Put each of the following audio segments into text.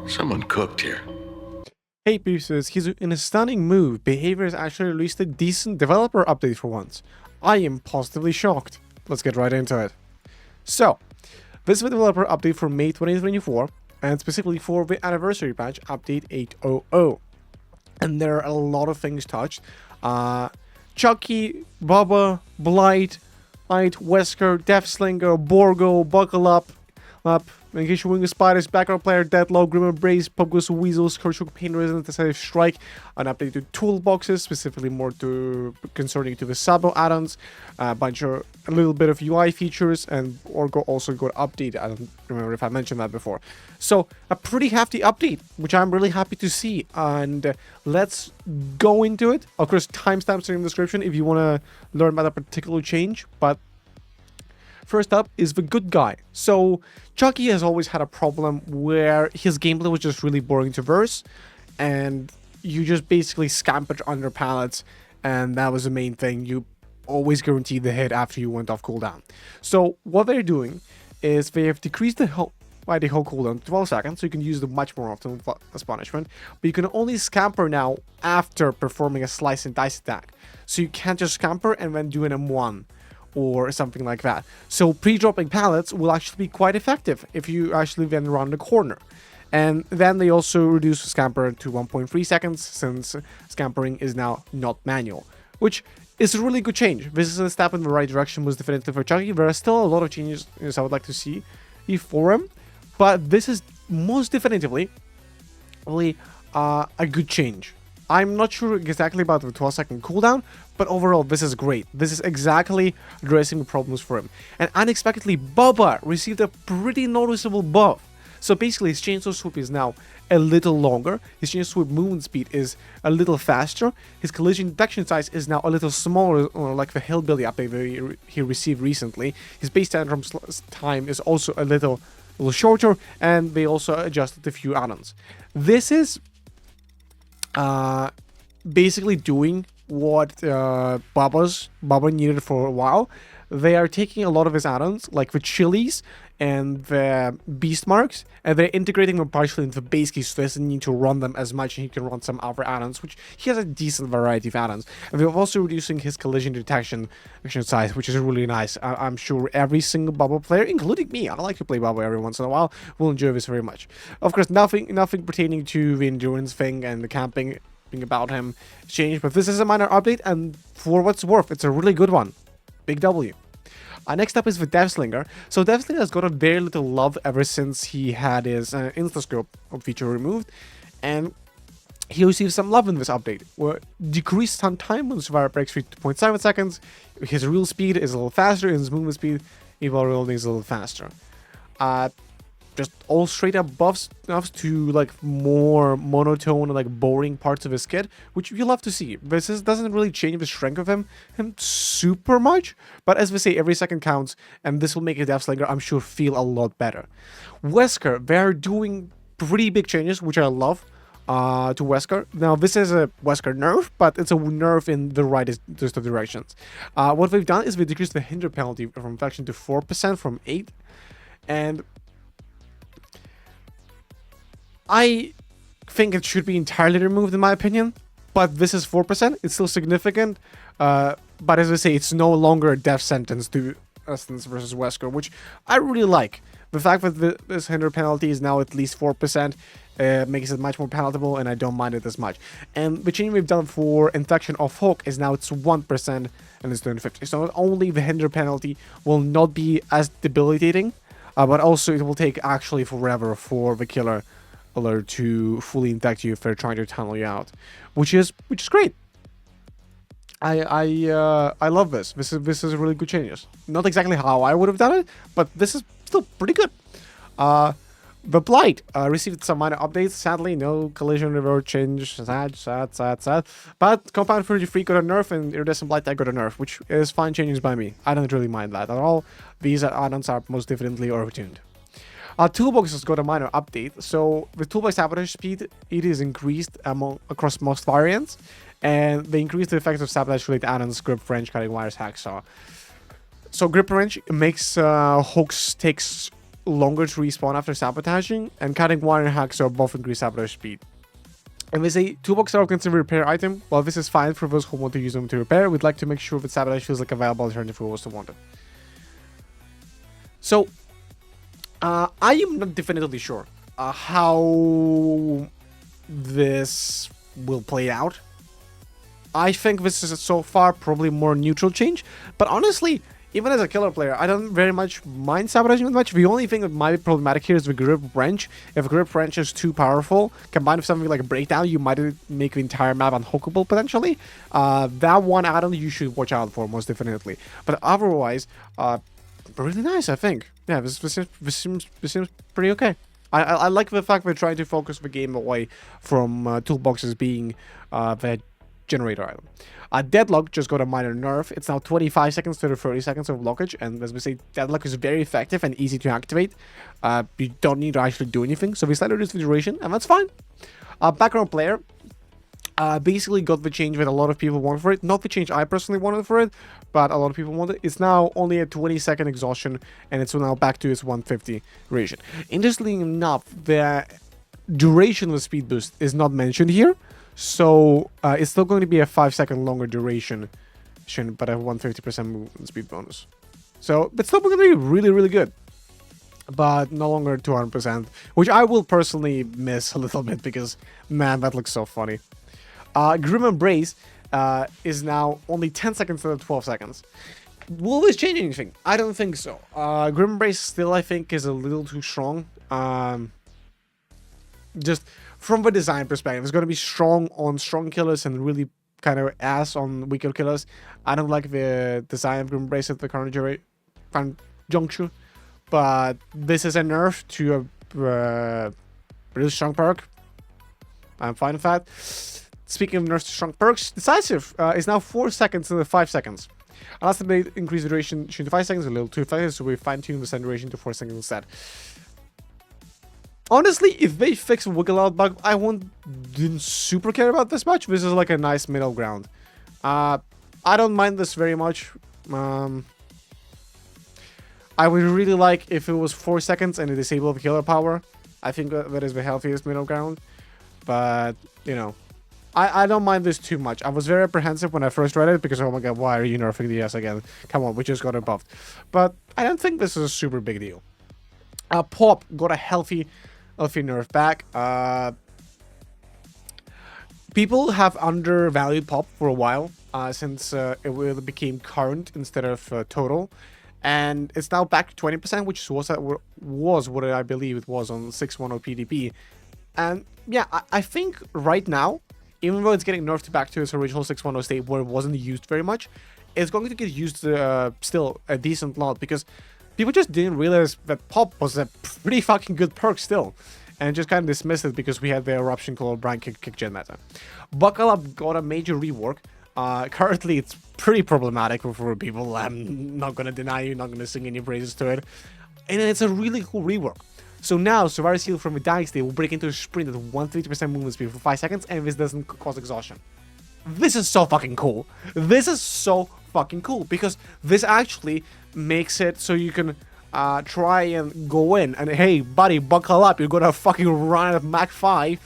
Someone cooked here. Hey pieces, he's in a stunning move. Behavior has actually released a decent developer update for once. I am positively shocked. Let's get right into it. So, this is the developer update for May 2024, and specifically for the anniversary patch, update 8.0.0. And there are a lot of things touched. Chucky, Bubba, Blight, Wesker, Deathslinger, Borgo, Buckle Up, Invocation Wing Spiders, Background Player, Deadlock, Grim Embrace, Pubgo's Weasels, Kurchuk, Pain Resonant, Decisive Strike, an update to toolboxes, specifically more concerning to the Sabo add-ons, a little bit of UI features, and Borgo also got updated. I don't remember if I mentioned that before. So, a pretty hefty update, which I'm really happy to see, and let's go into it. Of course, timestamps are in the description if you want to learn about a particular change, but first up is the good guy. So, Chucky has always had a problem where his gameplay was just really boring to verse, and you just basically scampered under pallets, and that was the main thing. You always guaranteed the hit after you went off cooldown. So, what they're doing is they have decreased the whole cooldown to 12 seconds, so you can use them much more often as punishment, but you can only scamper now after performing a slice and dice attack. So you can't just scamper and then do an M1. Or something like that. So pre-dropping pallets will actually be quite effective if you actually then run the corner. And then they also reduce scamper to 1.3 seconds, since scampering is now not manual, which is a really good change. This is a step in the right direction, most definitely for Chucky. There are still a lot of changes I would like to see for him, but this is most definitively really a good change. I'm not sure exactly about the 12-second cooldown, but overall, this is great. This is exactly addressing the problems for him. And unexpectedly, Bubba received a pretty noticeable buff. So basically, his chainsaw sweep is now a little longer, his chainsaw sweep movement speed is a little faster, his collision detection size is now a little smaller, like the Hillbilly update he received recently. His base tantrum time is also a little shorter, and they also adjusted a few add-ons. This is basically doing what Bubba needed for a while. They are taking a lot of his add-ons, like the chilies and the beast marks, and they're integrating them partially into the base case, so he doesn't need to run them as much, and he can run some other add-ons, which he has a decent variety of add-ons. And they're also reducing his collision detection size, which is really nice. I'm sure every single Bubba player, including me, I like to play Bubba every once in a while, will enjoy this very much. Of course, nothing pertaining to the endurance thing and the camping thing about him changed, but this is a minor update, and for what's worth, it's a really good one. Big W. Next up is the Deathslinger. So Deathslinger has got a very little love ever since he had his Instascope feature removed, and he received some love in this update. Where decreased stun time when Survivor breaks 3.7 seconds, his real speed is a little faster, and his movement speed, while reloading, is a little faster. Just all straight up buffs to like more monotone and like boring parts of his kit, which you love to see. This doesn't really change the strength of him super much, but as we say, every second counts, and this will make a Deathslinger, I'm sure, feel a lot better. Wesker, they're doing pretty big changes, which I love, to Wesker. Now, this is a Wesker nerf, but it's a nerf in the rightest directions. What they've done is they decreased the hinder penalty from infection to 4% from 8%, and I think it should be entirely removed, in my opinion, but this is 4%. It's still significant, but as I say, it's no longer a death sentence to Estens versus Wesker, which I really like. The fact that this hinder penalty is now at least 4% makes it much more palatable, and I don't mind it as much. And the change we've done for infection off hook is now it's 1% and it's doing 50. So not only the hinder penalty will not be as debilitating, but also it will take actually forever for the killer to fully infect you if they're trying to tunnel you out, which is great. I love this. This is a really good changes. Not exactly how I would have done it, but this is still pretty good. The Blight received some minor updates. Sadly, no collision reward change. Sad. But Compound 33 got a nerf, and Iridescent Blight got a nerf, which is fine changes by me. I don't really mind that at all. These add-ons are most definitely overtuned. Toolbox has got a minor update. So the Toolbox sabotage speed, it is increased across most variants, and they increased the effect of sabotage related add-ons, grip wrench, cutting wires, hacksaw. So grip wrench makes hooks take longer to respawn after sabotaging, and cutting wire hacks are both increase sabotage speed. And they say Toolbox are considered a repair item. While this is fine for those who want to use them to repair, we'd like to make sure that sabotage feels like a viable alternative for those who want it. So, I am not definitively sure how this will play out. I think this is so far probably more neutral change, but honestly, even as a killer player, I don't very much mind sabotaging that much. The only thing that might be problematic here is the grip wrench. If a grip wrench is too powerful, combined with something like a breakdown, you might make the entire map unhookable potentially. That one add-on you should watch out for, most definitely. But otherwise, really nice, I think. Yeah, this seems pretty okay. I like the fact they're trying to focus the game away from toolboxes being the generator item. Deadlock just got a minor nerf. It's now 25 seconds to 30 seconds of blockage, and as we say, Deadlock is very effective and easy to activate. You don't need to actually do anything, so we slightly reduce the duration, and that's fine. Background player basically got the change that a lot of people want for it. Not the change I personally wanted for it, but a lot of people want it. It's now only a 20-second exhaustion, and it's now back to its 150 duration. Interestingly enough, the duration of the speed boost is not mentioned here. So, it's still going to be a 5-second longer duration, but a 150% movement speed bonus. So, it's still going to be really, really good. But no longer 200%, which I will personally miss a little bit because, man, that looks so funny. Grim Embrace is now only 10 seconds instead of 12 seconds. Will this change anything? I don't think so. Grim Embrace still, I think, is a little too strong. Just from the design perspective, it's going to be strong on strong killers and really kind of ass on weaker killers. I don't like the design of Grim Embrace at the current juncture, but this is a nerf to a really strong perk. I'm fine with that. Speaking of nerfs to strong perks, Decisive is now 4 seconds instead of 5 seconds. Last update increased the duration to 5 seconds, a little too fast, so we fine-tuned the send duration to 4 seconds instead. Honestly, if they fix wiggle out bug, I didn't super care about this much. This is like a nice middle ground. I don't mind this very much. I would really like if it was 4 seconds and it disabled the killer power. I think that is the healthiest middle ground. But, you know, I don't mind this too much. I was very apprehensive when I first read it because, oh my god, why are you nerfing the S again? Come on, we just got it buffed. But I don't think this is a super big deal. Pop got a healthy nerf back. People have undervalued Pop for a while since it became current instead of total, and it's now back to 20%, which was what I believe it was on 6.10 PDP. And yeah, I think right now, even though it's getting nerfed back to its original 6.10 state where it wasn't used very much, it's going to get used still a decent lot because people just didn't realize that Pop was a pretty fucking good perk still, and just kind of dismissed it because we had the Eruption Call Brand Kick Gen meta. Buckle Up got a major rework. Currently, it's pretty problematic for people. I'm not going to deny you, not going to sing any praises to it. And it's a really cool rework. So now, Savaris Heal from a dying state will break into a sprint at 150% movement speed for 5 seconds, and this doesn't cause exhaustion. This is so fucking cool. This is so fucking cool because this actually makes it so you can try and go in and, hey buddy, buckle up, you're gonna fucking run at Mach 5,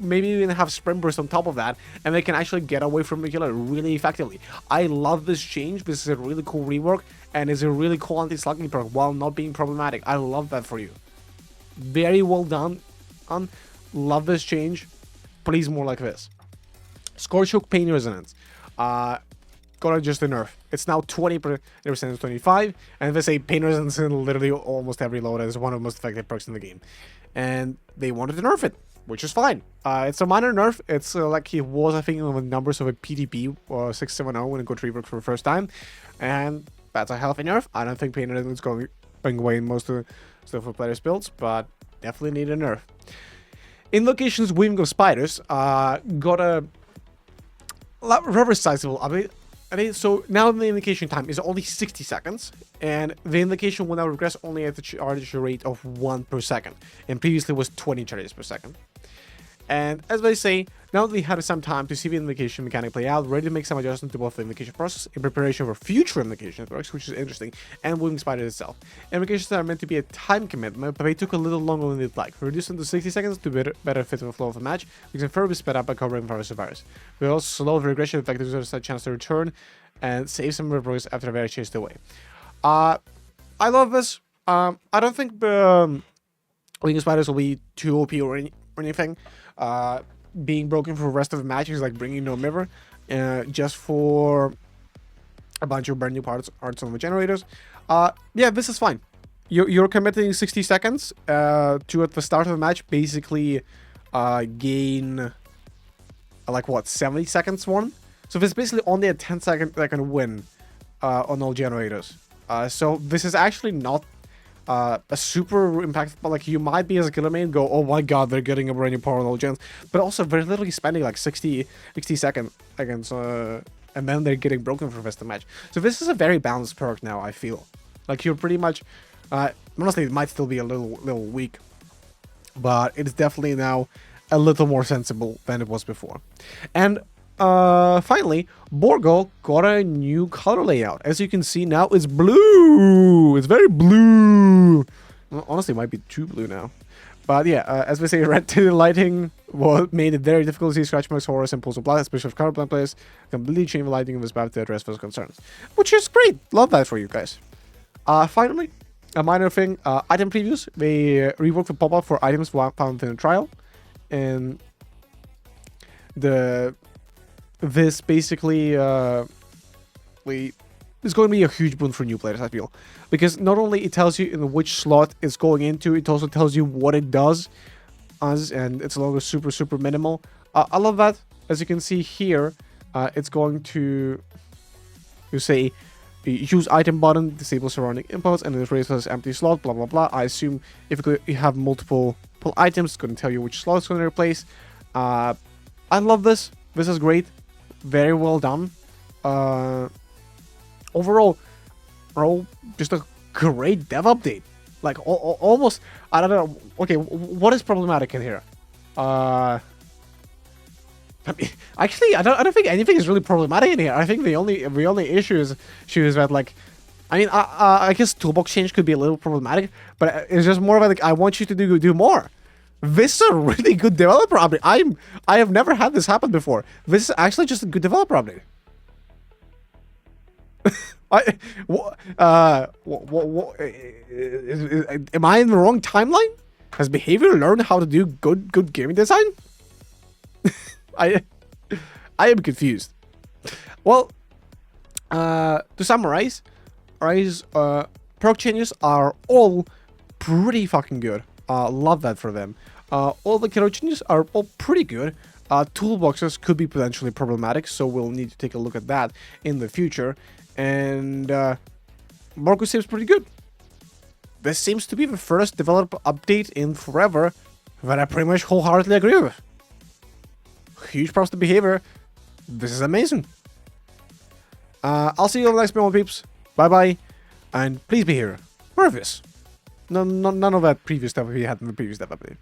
maybe even have sprint burst on top of that, and they can actually get away from the killer really effectively. I love this change. This is a really cool rework and is a really cool anti-slugging perk while not being problematic. I love that for you. Very well done. Love this change. Please more like this. Scorch Hook Pain Resonance. Got just a nerf. It's now 20% instead of 25, and they say Pain Resonance in literally almost every load is one of the most effective perks in the game. And they wanted to nerf it, which is fine. It's a minor nerf. It's like it was, I think, on the numbers of a PDP or 670 when it got reworked for the first time. And that's a healthy nerf. I don't think Pain Resonance is going away in most of the stuff for players' builds, but definitely need a nerf. Invocation's Weaving of Spiders got a rather sizable update. So now the invocation time is only 60 seconds, and the invocation will now regress only at the charge rate of 1 per second, and previously was 20 charges per second. And as they say, now that we had some time to see the invocation mechanic play out, ready to make some adjustments to both the invocation process in preparation for future invocation networks, which is interesting, and Winged Spider itself. Invocations are meant to be a time commitment, but they took a little longer than they'd like. We reduced them to 60 seconds to better fit the flow of the match. We can further be sped up by covering virus to virus. We also slow the regression effect to give us a chance to return and save some progress after they're chased away. I love this. I don't think the Winged Spiders will be too OP or anything. Being broken for the rest of the match is like bringing no mirror, just for a bunch of brand new parts on the generators. Yeah, this is fine. You're committing 60 seconds to at the start of the match basically gain like what 70 seconds one. So this is basically only a 10-second win on all generators. So this is actually not a super impactful, but like you might be as a killer main go, oh my god, they're getting a brand new power on all gens, but also they're literally spending like 60 seconds against and then they're getting broken for the rest of the match. So this is a very balanced perk now, I feel. Like you're pretty much honestly it might still be a little weak, but it's definitely now a little more sensible than it was before. And finally, Borgo got a new color layout. As you can see now, it's blue. It's very blue. Well, honestly, it might be too blue now. But yeah, as we say, red tinted lighting made it very difficult to see scratch marks, horrors, and pools of blood, especially for colorblind players. Completely changed the lighting of this map to address those concerns, which is great. Love that for you guys. Finally, a minor thing: item previews. They reworked the pop-up for items found in a trial, and this basically is going to be a huge boon for new players, I feel, because not only it tells you in which slot it's going into, it also tells you what it does, and it's logo super minimal. I love that. As you can see here, it's going to say use item button, disable surrounding inputs, and it replaces empty slot, blah blah blah. I assume if you have multiple items, it's going to tell you which slot it's going to replace. I love this. This is great. Very well done. Overall, just a great dev update. Like almost, I don't know. Okay, what is problematic in here? I mean, actually, I don't think anything is really problematic in here. I think the only issue is that, like, I mean, I guess toolbox change could be a little problematic, but it's just more of like I want you to do more. This is a really good developer update. I have never had this happen before. This is actually just a good developer update. Am I in the wrong timeline? Has behavior learned how to do good gaming design? I am confused. Well, to summarize, perk changes are all pretty fucking good. Love that for them. All the killer changes are all pretty good. Toolboxes could be potentially problematic, so we'll need to take a look at that in the future. And Borgo seems pretty good. This seems to be the first developer update in forever that I pretty much wholeheartedly agree with. Huge props to behavior. This is amazing. I'll see you on the next video, peeps. Bye bye, and please be here. Where is this? None of that previous stuff we had in the previous step update.